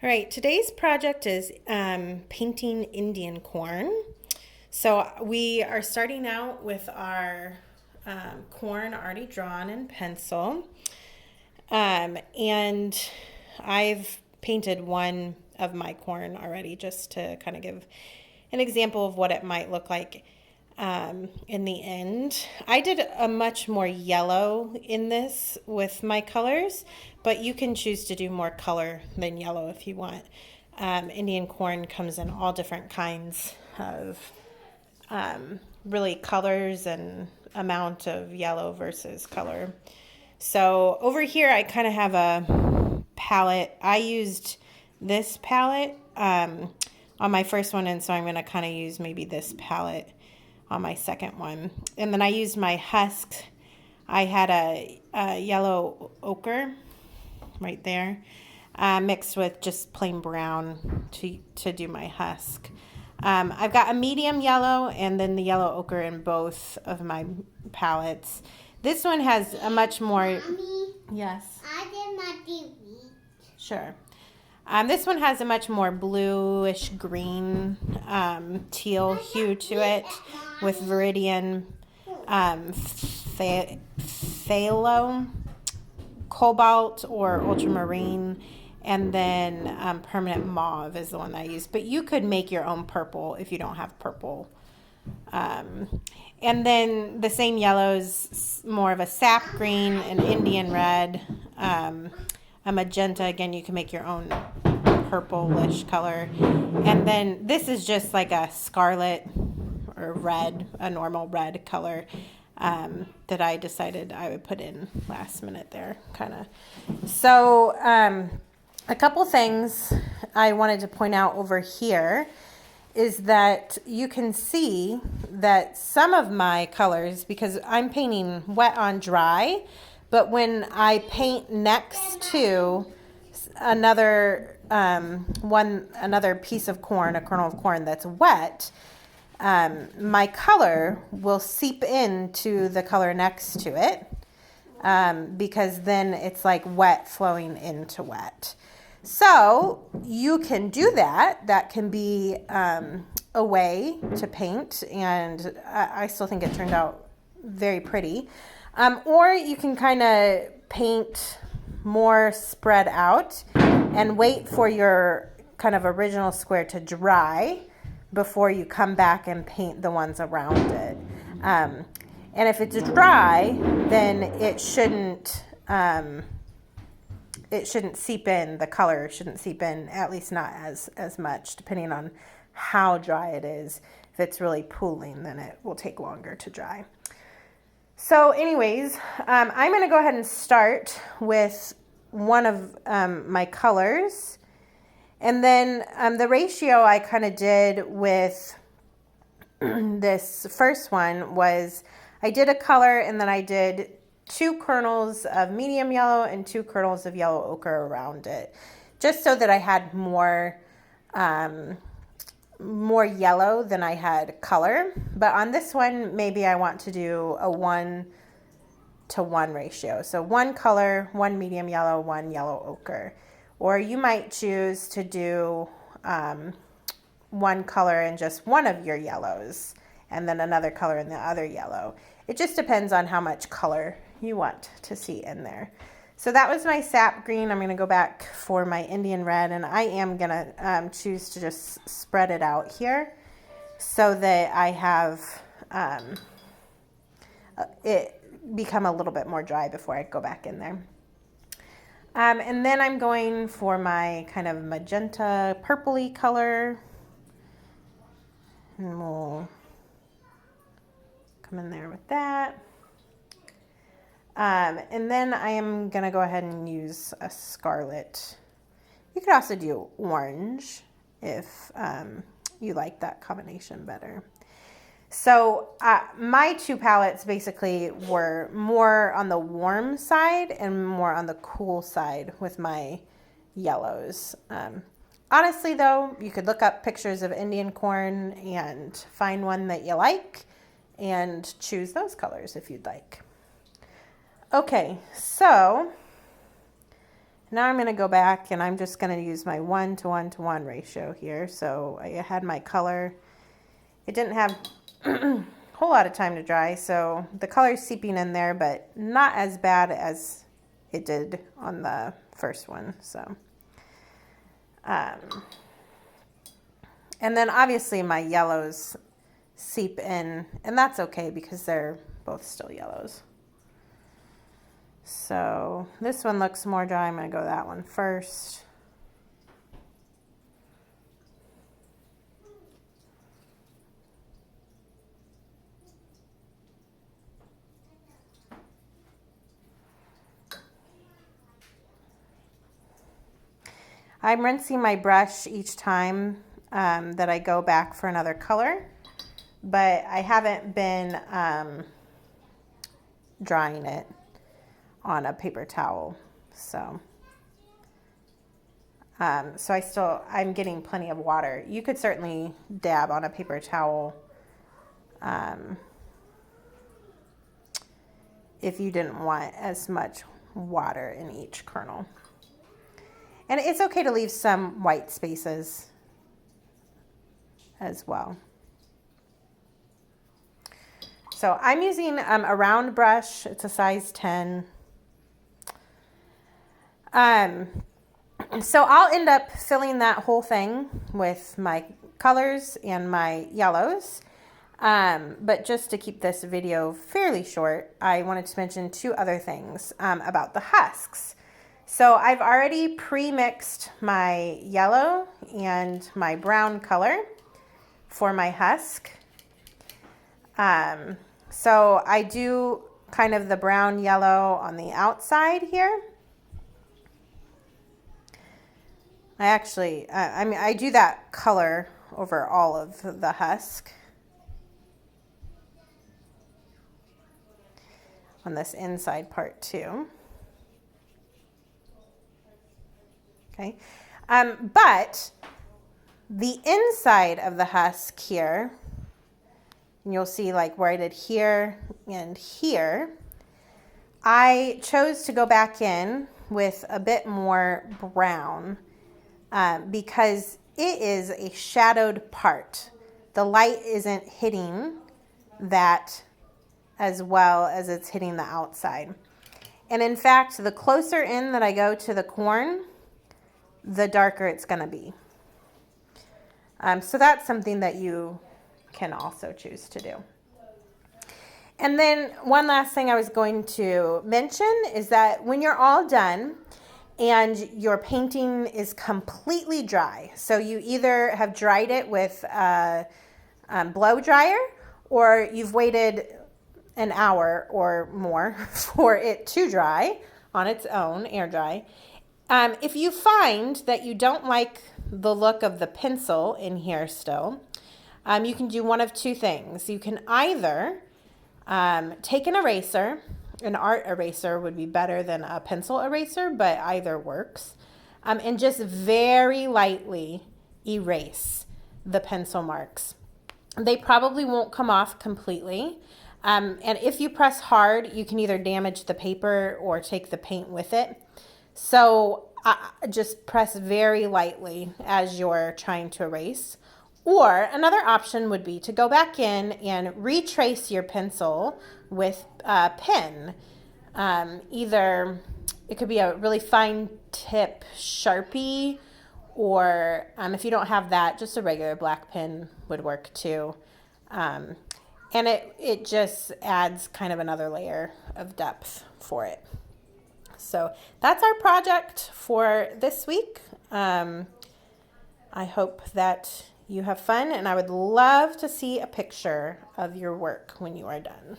All right, today's project is painting Indian corn. So we are starting out with our corn already drawn in pencil. And I've painted one of my corn already just to kind of give an example of what it might look like in the end. I did a much more yellow in this with my colors, but you can choose to do more color than yellow if you want. Indian corn comes in all different kinds of really colors and amount of yellow versus color. So over here I kind of have a palette. I used this palette on my first one, and so I'm going to kind of use maybe this palette on my second one. And then I used my husk. I had a yellow ochre right there mixed with just plain brown to do my husk. I've got a medium yellow and then the yellow ochre in both of my palettes. This one has a much more... Mommy, yes. I did not delete. Sure. This one has a much more bluish green teal hue to it with viridian phthalo, cobalt or ultramarine, and then permanent mauve is the one I use. But you could make your own purple if you don't have purple. And then the same yellows, more of a sap green, an Indian red, a magenta. Again, you can make your own purplish color. And then this is just like a scarlet or red, a normal red color that I decided I would put in last minute there, kind of. So a couple things I wanted to point out over here is that you can see that some of my colors, because I'm painting wet on dry, but when I paint next to another another piece of corn, a kernel of corn that's wet, my color will seep into the color next to it because then it's like wet flowing into wet. So you can do that. That can be a way to paint, and I still think it turned out very pretty. Or you can kind of paint more spread out and wait for your kind of original square to dry before you come back and paint the ones around it. And if it's dry, then it shouldn't seep in, the color shouldn't seep in, at least not as much, depending on how dry it is. If it's really pooling, then it will take longer to dry. So anyways, I'm going to go ahead and start with one of my colors. And then the ratio I kind of did with this first one was I did a color and then I did 2 kernels of medium yellow and 2 kernels of yellow ochre around it, just so that I had more yellow than I had color. But on this one, maybe I want to do a 1-to-1 ratio. So 1 color, 1 medium yellow, 1 yellow ochre. Or you might choose to do 1 color in just one of your yellows and then another color in the other yellow. It just depends on how much color you want to see in there. So that was my sap green. I'm going to go back for my Indian red, and I am going to choose to just spread it out here so that I have it become a little bit more dry before I go back in there. And then I'm going for my kind of magenta purpley color, and we'll come in there with that. And then I am going to go ahead and use a scarlet. You could also do orange if you like that combination better. So my 2 palettes basically were more on the warm side and more on the cool side with my yellows. Honestly, though, you could look up pictures of Indian corn and find one that you like and choose those colors if you'd like. Okay, so Now I'm going to go back and I'm just going to use my 1:1:1 ratio here. So I had my color. It didn't have a whole lot of time to dry, so the color's seeping in there, but not as bad as it did on the first one. So, and then obviously my yellows seep in, and that's okay because they're both still yellows. So this one looks more dry. I'm going to go that one first. I'm rinsing my brush each time that I go back for another color, but I haven't been drying it on a paper towel. So I'm getting plenty of water. You could certainly dab on a paper towel if you didn't want as much water in each kernel. And it's okay to leave some white spaces as well. So I'm using a round brush. It's a size 10. So I'll end up filling that whole thing with my colors and my yellows. But just to keep this video fairly short, I wanted to mention two other things about the husks. So I've already pre-mixed my yellow and my brown color for my husk. So I do kind of the brown yellow on the outside here. I do that color over all of the husk on this inside part too. Okay, but the inside of the husk here, and you'll see like where I did here and here, I chose to go back in with a bit more brown because it is a shadowed part. The light isn't hitting that as well as it's hitting the outside. And in fact, the closer in that I go to the corn, the darker it's going to be. So that's something that you can also choose to do. And then one last thing I was going to mention is that when you're all done and your painting is completely dry, so you either have dried it with a blow dryer or you've waited an hour or more for it to dry on its own, air dry. If you find that you don't like the look of the pencil in here still, you can do one of two things. You can either take an eraser. An art eraser would be better than a pencil eraser, but either works. And just very lightly erase the pencil marks. They probably won't come off completely. And if you press hard, you can either damage the paper or take the paint with it. So just press very lightly as you're trying to erase. Or another option would be to go back in and retrace your pencil with a pen. Either it could be a really fine tip Sharpie, or if you don't have that, just a regular black pen would work too. And it just adds kind of another layer of depth for it. So that's our project for this week. I hope that you have fun, and I would love to see a picture of your work when you are done.